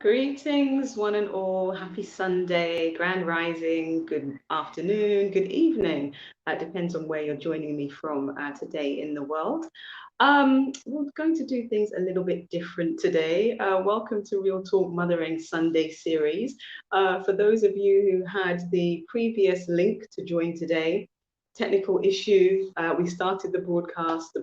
Greetings, one and all. Happy Sunday, grand rising, good afternoon, good evening. It depends on where you're joining me from today in the world. We're going to do things a little bit different today. Welcome to Real Talk Mothering Sunday series. For those of you who had the previous link to join today, technical issue. We started the broadcast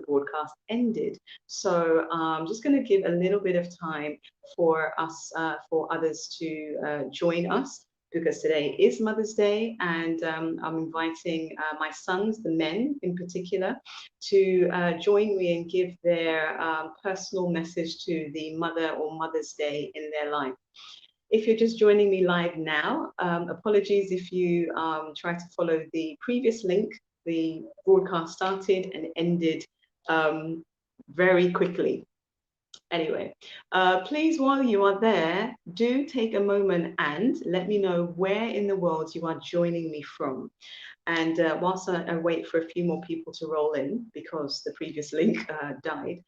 ended. So I'm just going to give a little bit of time for us, for others to join us because today is Mother's Day, and I'm inviting my sons, the men in particular, to join me and give their personal message to the mother or Mother's Day in their life. If you're just joining me live now, apologies if you try to follow the previous link. The broadcast started and ended very quickly. Anyway, please, while you are there, do take a moment and let me know where in the world you are joining me from. And whilst I wait for a few more people to roll in because the previous link died,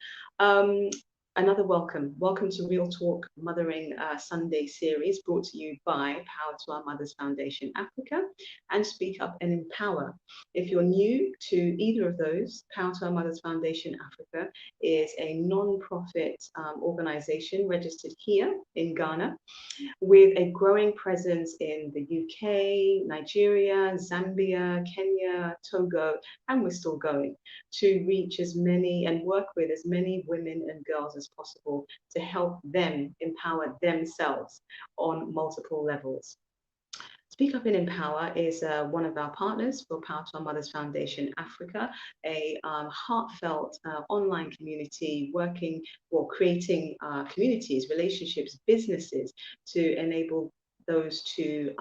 another welcome. Welcome to Real Talk Mothering Sunday series brought to you by Power to Our Mothers Foundation Africa and Speak Up and Empower. If you're new to either of those, Power to Our Mothers Foundation Africa is a non-profit organization registered here in Ghana with a growing presence in the UK, Nigeria, Zambia, Kenya, Togo, and we're still going to reach as many and work with as many women and girls as possible to help them empower themselves on multiple levels. Speak Up and Empower is one of our partners for Power to Our Mothers Foundation Africa, a heartfelt online community working or creating communities, relationships, businesses to enable those to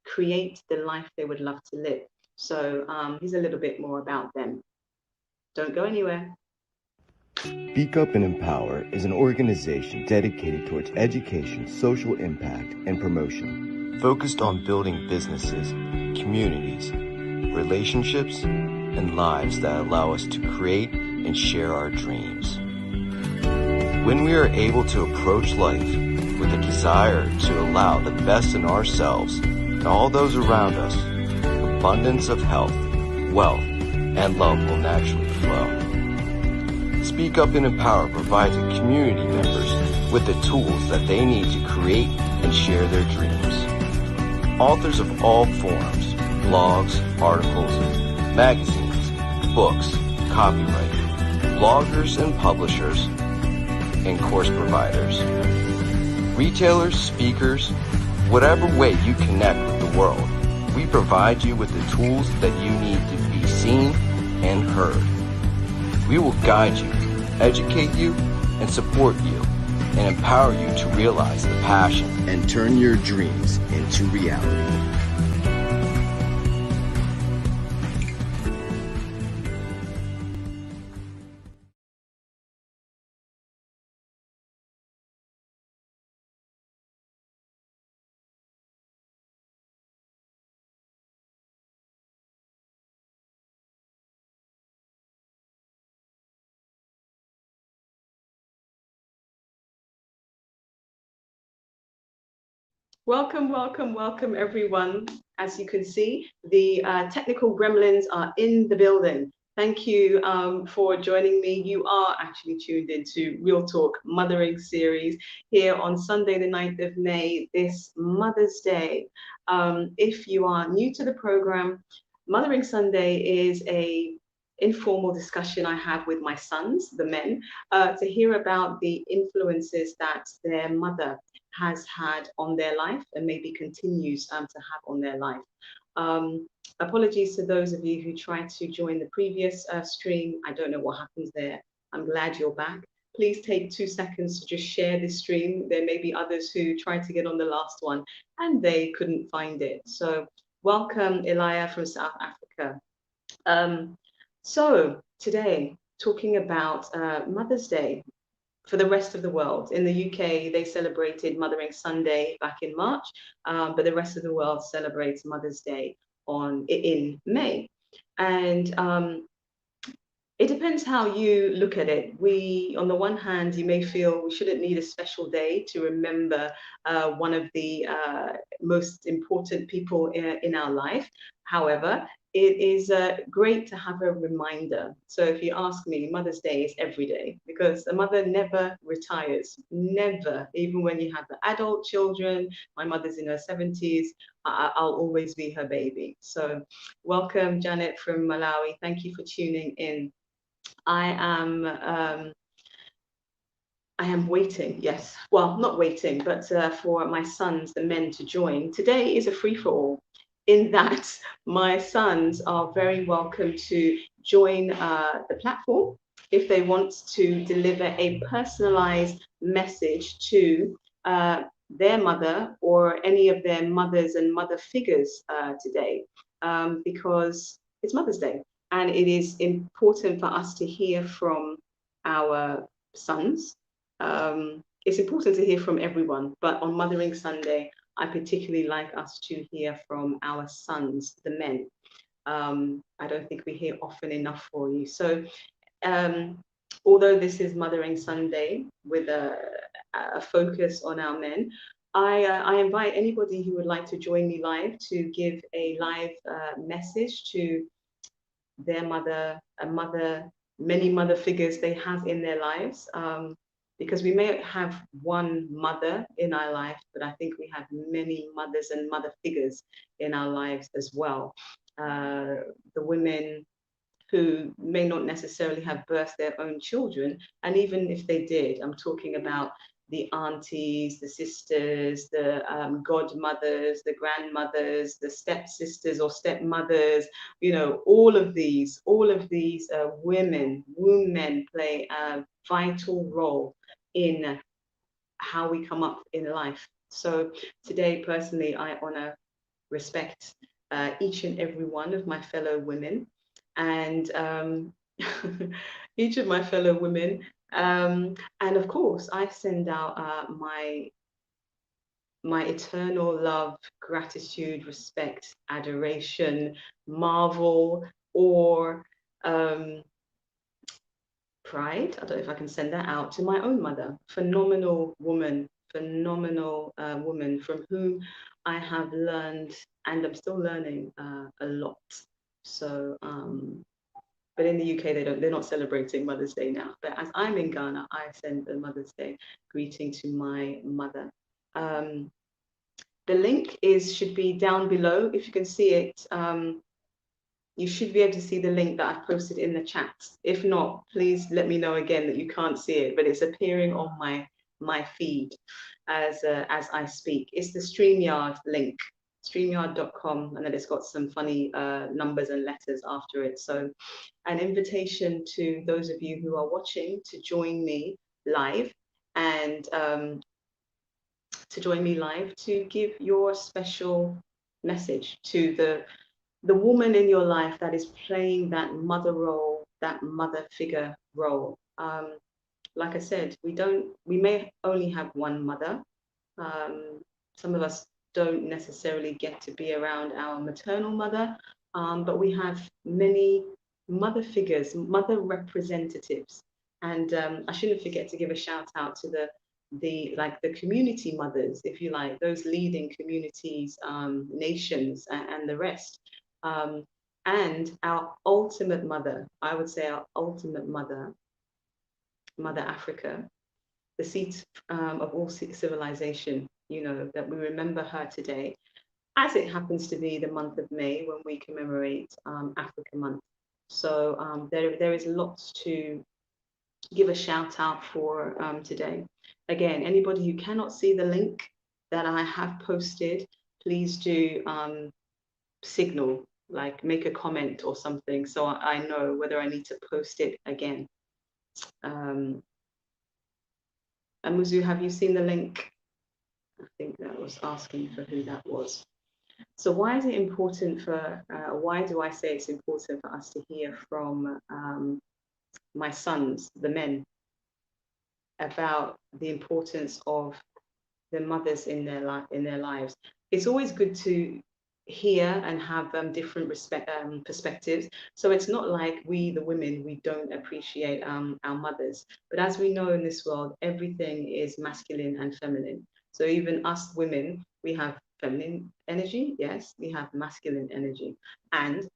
create the life they would love to live. So here's a little bit more about them. Don't go anywhere. Speak Up and Empower is an organization dedicated towards education, social impact, and promotion, focused on building businesses, communities, relationships, and lives that allow us to create and share our dreams. When we are able to approach life with a desire to allow the best in ourselves and all those around us, abundance of health, wealth, and love will naturally flow. Speak Up and Empower provides community members with the tools that they need to create and share their dreams. Authors of all forms, blogs, articles, magazines, books, copywriters, bloggers and publishers, and course providers. Retailers, speakers, whatever way you connect with the world, we provide you with the tools that you need to be seen and heard. We will guide you, educate you, and support you, and empower you to realize the passion and turn your dreams into reality. Welcome, welcome, welcome, everyone. As you can see, the technical gremlins are in the building. Thank you for joining me. You are actually tuned into Real Talk Mothering series here on Sunday, the 9th of May, this Mother's Day. If you are new to the program, Mothering Sunday is a informal discussion I have with my sons, the men, to hear about the influences that their mother has had on their life and maybe continues to have on their life. Apologies to those of you who tried to join the previous stream. I don't know what happens there. I'm glad you're back. Please take 2 seconds to just share this stream. There may be others who tried to get on the last one and they couldn't find it. So welcome, Elia from South Africa. So today, talking about Mother's Day. For the rest of the world. In the UK, they celebrated Mothering Sunday back in March, but the rest of the world celebrates Mother's Day in May. And it depends how you look at it. On the one hand, you may feel we shouldn't need a special day to remember one of the most important people in our life. However, it is great to have a reminder. So if you ask me, Mother's Day is every day because a mother never retires, never. Even when you have the adult children, my mother's in her 70s, I'll always be her baby. So welcome, Janet from Malawi. Thank you for tuning in. I am I am waiting, yes. Well, not waiting, but for my sons, the men, to join. Today is a free-for-all in that my sons are very welcome to join the platform if they want to deliver a personalized message to their mother or any of their mothers and mother figures today, because it's Mother's Day. And it is important for us to hear from our sons. It's important to hear from everyone, but on Mothering Sunday, I particularly like us to hear from our sons, the men. I don't think we hear often enough for you. So, although this is Mothering Sunday with a focus on our men, I invite anybody who would like to join me live to give a live message to their mother, many mother figures they have in their lives. Because we may have one mother in our life, but I think we have many mothers and mother figures in our lives as well. The women who may not necessarily have birthed their own children, and even if they did, I'm talking about the aunties, the sisters, the godmothers, the grandmothers, the stepsisters or stepmothers, all of these women, womb men play a vital role in how we come up in life. So today, personally, I honor, respect each and every one of my fellow women, and each of my fellow women. And of course, I send out my eternal love, gratitude, respect, adoration, marvel, or pride. I don't know if I can send that out to my own mother. Phenomenal woman from whom I have learned, and I'm still learning a lot. So, but in the UK, they're not celebrating Mother's Day now. But as I'm in Ghana, I send a Mother's Day greeting to my mother. The link should be down below. If you can see it, you should be able to see the link that I've posted in the chat. If not, please let me know again that you can't see it, but it's appearing on my feed as I speak. It's the StreamYard link, streamyard.com, and then it's got some funny numbers and letters after it. So an invitation to those of you who are watching to join me live, and to give your special message to the woman in your life that is playing that mother role, that mother figure role. Like I said, we may only have one mother. Some of us don't necessarily get to be around our maternal mother, but we have many mother figures, mother representatives. And I shouldn't forget to give a shout out to the community mothers, if you like, those leading communities, nations, and the rest. And our ultimate mother, I would say our ultimate mother, Mother Afrika, the seat of all civilization, that we remember her today, as it happens to be the month of May when we commemorate Africa Month. So there is lots to give a shout out for today. Again, anybody who cannot see the link that I have posted, please do signal, like make a comment or something, so I know whether I need to post it again. Amuzu, have you seen the link? I think that was asking for who that was. So why is it important why do I say it's important for us to hear from my sons, the men, about the importance of the mothers in their lives? It's always good to hear and have different perspectives. So it's not like we, the women, we don't appreciate our mothers. But as we know in this world, everything is masculine and feminine. So even us women, we have feminine energy, yes, we have masculine energy. And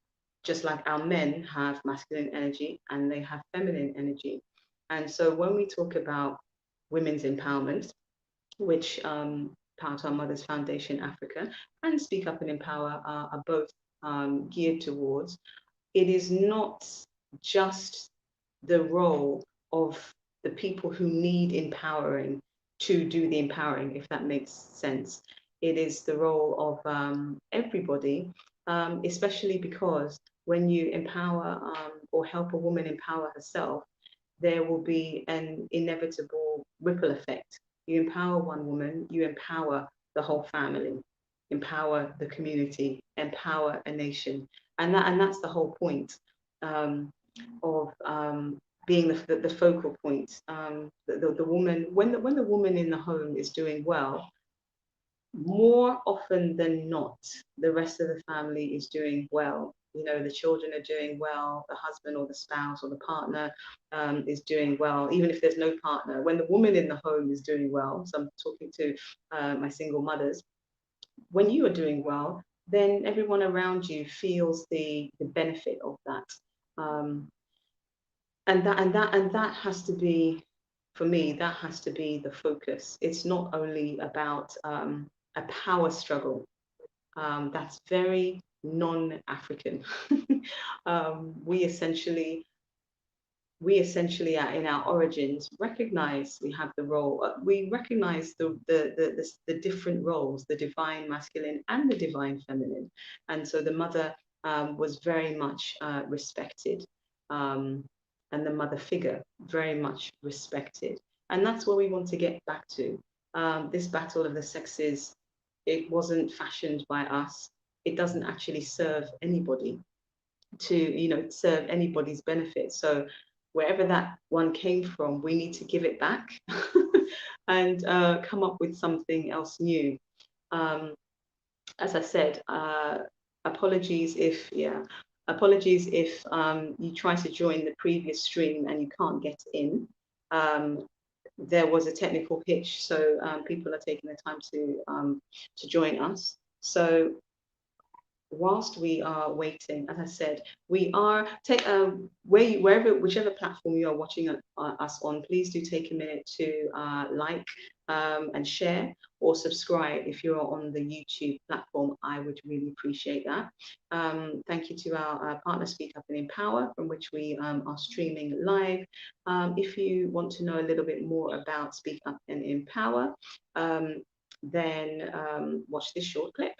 just like our men have masculine energy and they have feminine energy. And so when we talk about women's empowerment, which Power to Our Mothers Foundation Africa and Speak Up and Empower are both geared towards, it is not just the role of the people who need empowering to do the empowering, if that makes sense. It is the role of everybody, especially because when you empower or help a woman empower herself, there will be an inevitable ripple effect. You empower one woman, you empower the whole family, empower the community, empower a nation, and that's the whole point of being the focal point. The woman, when the woman in the home is doing well, more often than not, the rest of the family is doing well. You know, the children are doing well, the husband or the spouse or the partner is doing well, even if there's no partner. When the woman in the home is doing well, so I'm talking to my single mothers, when you are doing well, then everyone around you feels the benefit of that. Um, and that has to be, for me, that has to be the focus. It's not only about a power struggle. That's very non-African. We essentially are in our origins recognize we have the role. We recognize the different roles, the divine masculine and the divine feminine, and so the mother was very much respected, um, and the mother figure very much respected, and that's where we want to get back to. This battle of the sexes, it wasn't fashioned by us. It doesn't actually serve anybody to, serve anybody's benefit. So wherever that one came from, we need to give it back and come up with something else new. Um, as I said, apologies if, you try to join the previous stream and you can't get in. There was a technical hitch, so people are taking the time to join us. So whilst we are waiting, as I said, we are whichever platform you are watching us on, please do take a minute to like and share or subscribe if you're on the YouTube platform. I would really appreciate that. Thank you to our partner Speak Up and Empower, from which we are streaming live. If you want to know a little bit more about Speak Up and Empower, then watch this short clip.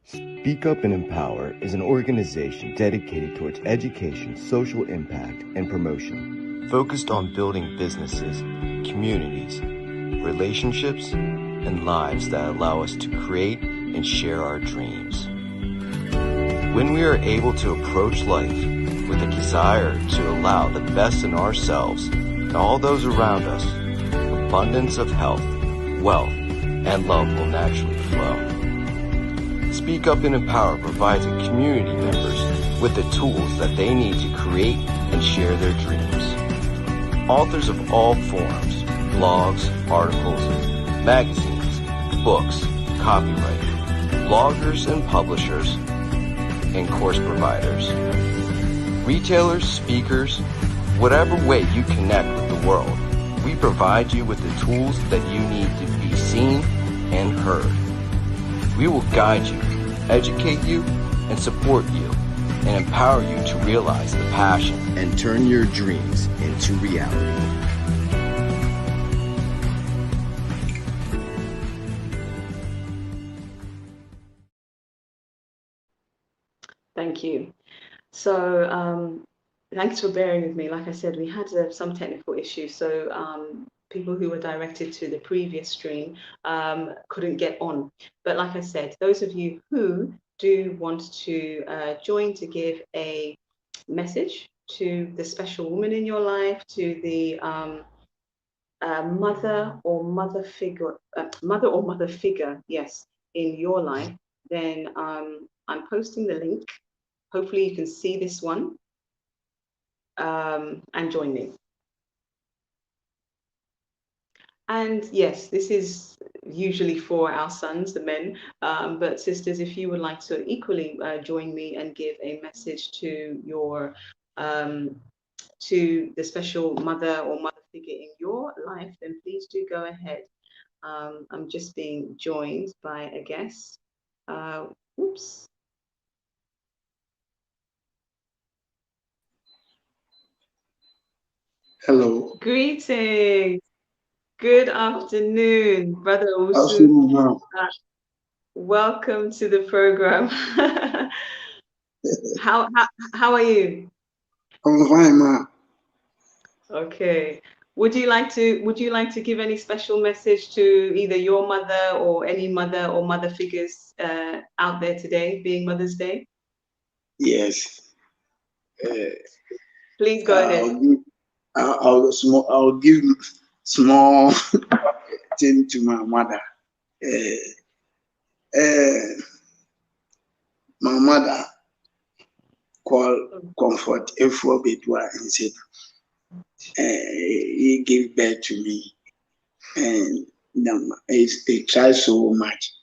Speak Up and Empower is an organization dedicated towards education, social impact, and promotion, focused on building businesses, communities, relationships, and lives that allow us to create and share our dreams. When we are able to approach life with a desire to allow the best in ourselves and all those around us, abundance of health, wealth, and love will naturally flow. Speak Up and Empower provides community members with the tools that they need to create and share their dreams. Authors of all forms, blogs, articles, magazines, books, copywriters, bloggers and publishers, and course providers. Retailers, speakers, whatever way you connect with the world, we provide you with the tools that you need to be seen and heard. We will guide you, educate you, and support you, and empower you to realize the passion and turn your dreams into reality. Thank you. So thanks for bearing with me. Like I said, we had some technical issues. So people who were directed to the previous stream couldn't get on. But like I said, those of you who do want to join to give a message to the special woman in your life, to the mother or mother figure, yes, in your life, then I'm posting the link. Hopefully you can see this one and join me. And yes, this is usually for our sons, the men, but sisters, if you would like to equally join me and give a message to your to the special mother or mother figure in your life, then please do go ahead. I'm just being joined by a guest. Oops. Hello. Greetings. Good afternoon, Brother Usu. Welcome to the program. How are you? I'm fine, ma. Okay. Would you like to give any special message to either your mother or any mother or mother figures out there today, being Mother's Day? Yes. Please go ahead. I'll give small thing to my mother. My mother called Comfort Efro Bedwa and said, he gave birth to me, and he tried so much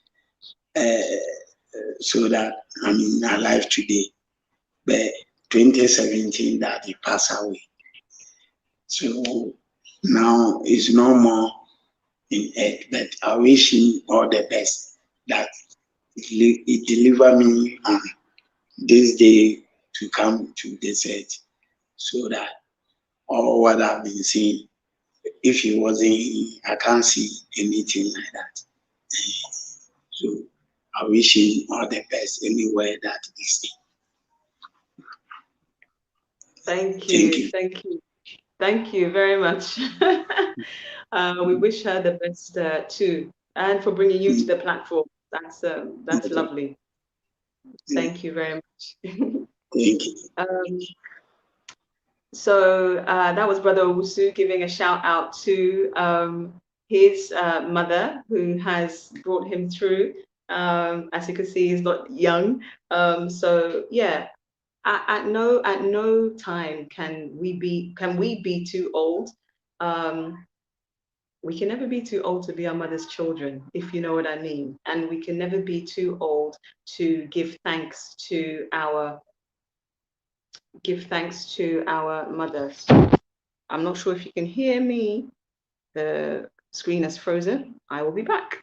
so that I'm alive today. But 2017 that he passed away. So now it's no more in earth, but I wish him all the best that he deliver me on this day to come to this earth, so that all what I've been seeing, if he wasn't here, I can't see anything like that. So I wish him all the best anywhere that he's. Thank you. Thank you very much. We wish her the best too, and for bringing you to the platform. That's Okay. lovely. Thank you very much. Thank you. So that was Brother Owusu giving a shout out to his mother, who has brought him through. As you can see, he's not young. So yeah, at no time can we be too old. We can never be too old to be our mother's children, if you know what I mean. And we can never be too old to give thanks to our mothers. I'm not sure if you can hear me. The screen has frozen. I will be back.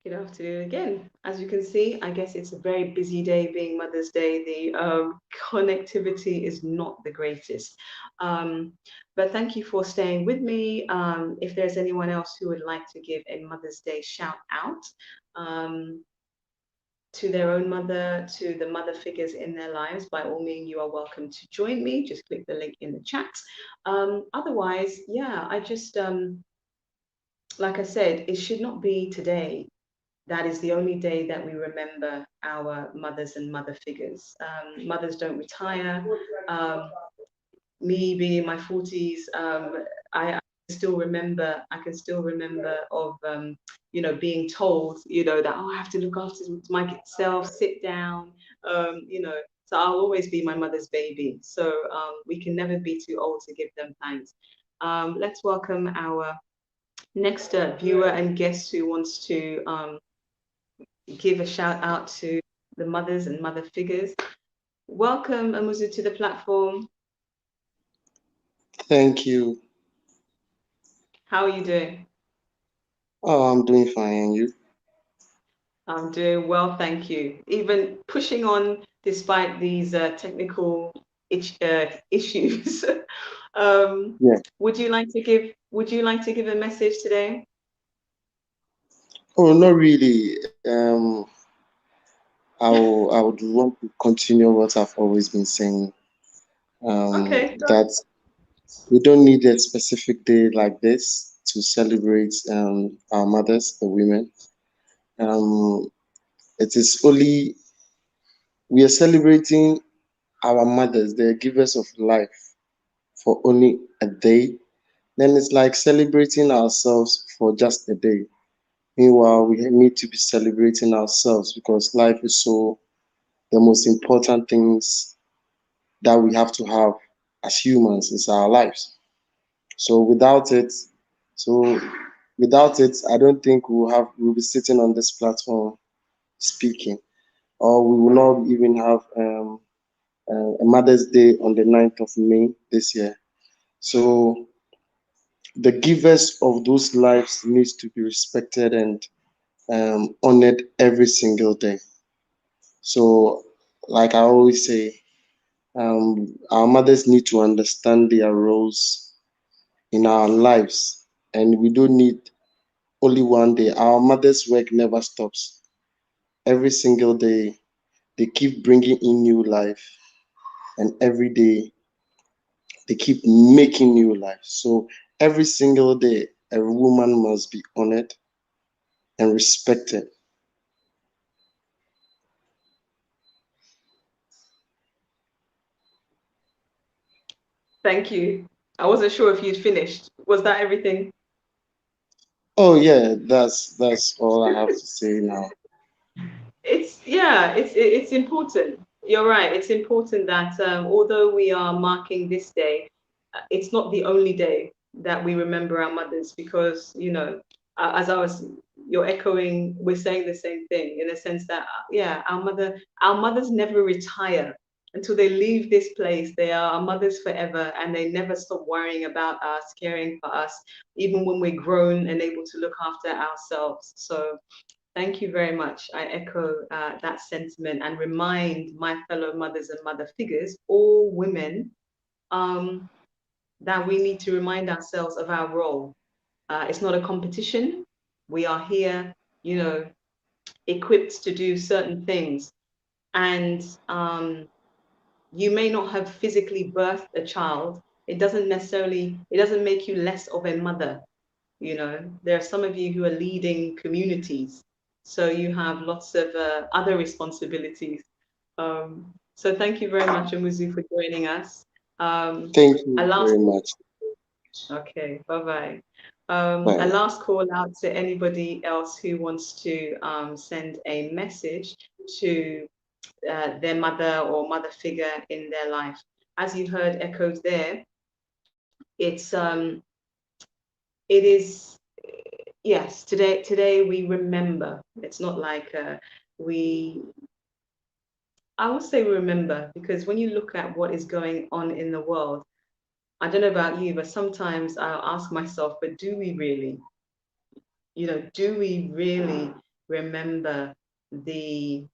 Good afternoon again. As you can see, I guess it's a very busy day being Mother's Day. The connectivity is not the greatest. But thank you for staying with me. If there's anyone else who would like to give a Mother's Day shout out to their own mother, to the mother figures in their lives, by all means, you are welcome to join me. Just click the link in the chat. Otherwise, yeah, I just, like I said, it should not be today. That is the only day that we remember our mothers and mother figures. Mothers don't retire. Me being in my 40s, I can still remember of, being told, that, oh, I have to look after myself, sit down, so I'll always be my mother's baby. So we can never be too old to give them thanks. Let's welcome our next viewer and guest who wants to give a shout out to the mothers and mother figures. Welcome, Amuzu, to the platform. Thank you. How are you doing? Oh, I'm doing fine. And you? I'm doing well, thank you. Even pushing on despite these technical issues. Yeah. Would you like to give a message today? Oh, not really. I would want to continue what I've always been saying. Okay. That we don't need a specific day like this to celebrate our mothers, the women. Um, it is only we are celebrating our mothers, the givers of life, for only a day. Then it's like celebrating ourselves for just a day. Meanwhile, we need to be celebrating ourselves because life is so the most important things that we have to have as humans is our lives. So so without it, I don't think we'll be sitting on this platform speaking, or we will not even have a Mother's Day on the 9th of May this year. So the givers of those lives needs to be respected and honored every single day. So, like I always say, our mothers need to understand their roles in our lives, and we don't need only one day. Our mothers' work never stops. Every single day, they keep bringing in new life, and every day they keep making new life. So every single day, a woman must be honored and respected. Thank you. I wasn't sure if you'd finished. Was that everything? Oh yeah, that's all I have to say now. It's important. You're right. It's important that although we are marking this day, it's not the only day that we remember our mothers because as you're echoing, we're saying the same thing in the sense that yeah, our mothers never retire until they leave this place. They are our mothers forever, and they never stop worrying about us, caring for us, even when we're grown and able to look after ourselves. So thank you very much. I echo that sentiment and remind my fellow mothers and mother figures, all women, um, that we need to remind ourselves of our role. It's not a competition. We are here, you know, equipped to do certain things. And you may not have physically birthed a child. It doesn't make you less of a mother. There are some of you who are leading communities, so you have lots of other responsibilities. So thank you very much, Amuzu, for joining us. Thank A you last very much. Okay, bye-bye. A Bye. last call out to anybody else who wants to send a message to their mother or mother figure in their life. As you heard echoed there, it's it is yes, today we remember. It's not like we I would say remember, because when you look at what is going on in the world, I don't know about you, but sometimes I'll ask myself, but do we really? Do we really remember the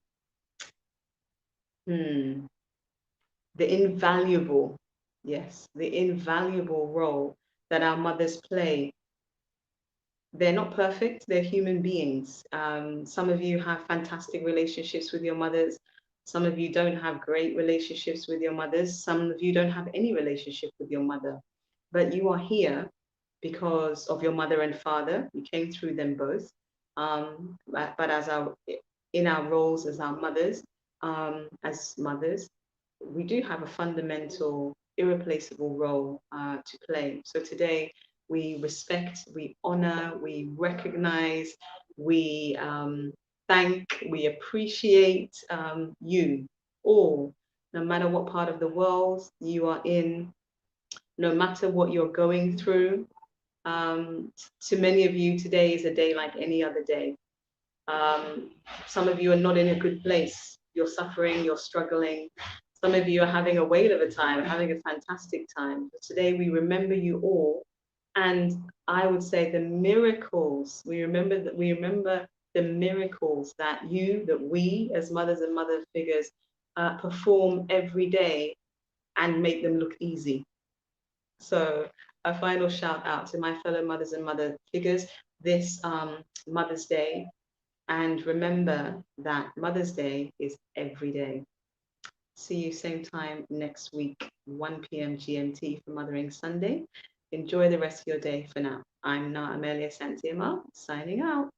hmm, the invaluable, yes, the invaluable role that our mothers play? They're not perfect, they're human beings. Some of you have fantastic relationships with your mothers. Some of you don't have great relationships with your mothers. Some of you don't have any relationship with your mother. But you are here because of your mother and father. You came through them both. But in our roles as mothers, we do have a fundamental, irreplaceable role to play. So today, we respect, we honor, we recognize, we thank, we appreciate you all, no matter what part of the world you are in, no matter what you're going through. To many of you, today is a day like any other day. Some of you are not in a good place. You're suffering, you're struggling. Some of you are having a whale of a time, having a fantastic time. But today we remember you all. And I would say the miracles, we remember the miracles that we as mothers and mother figures perform every day and make them look easy. So a final shout out to my fellow mothers and mother figures this Mother's Day. And remember that Mother's Day is every day. See you same time next week, 1 p.m. GMT for Mothering Sunday. Enjoy the rest of your day for now. I'm Na Amelia Santiago, signing out.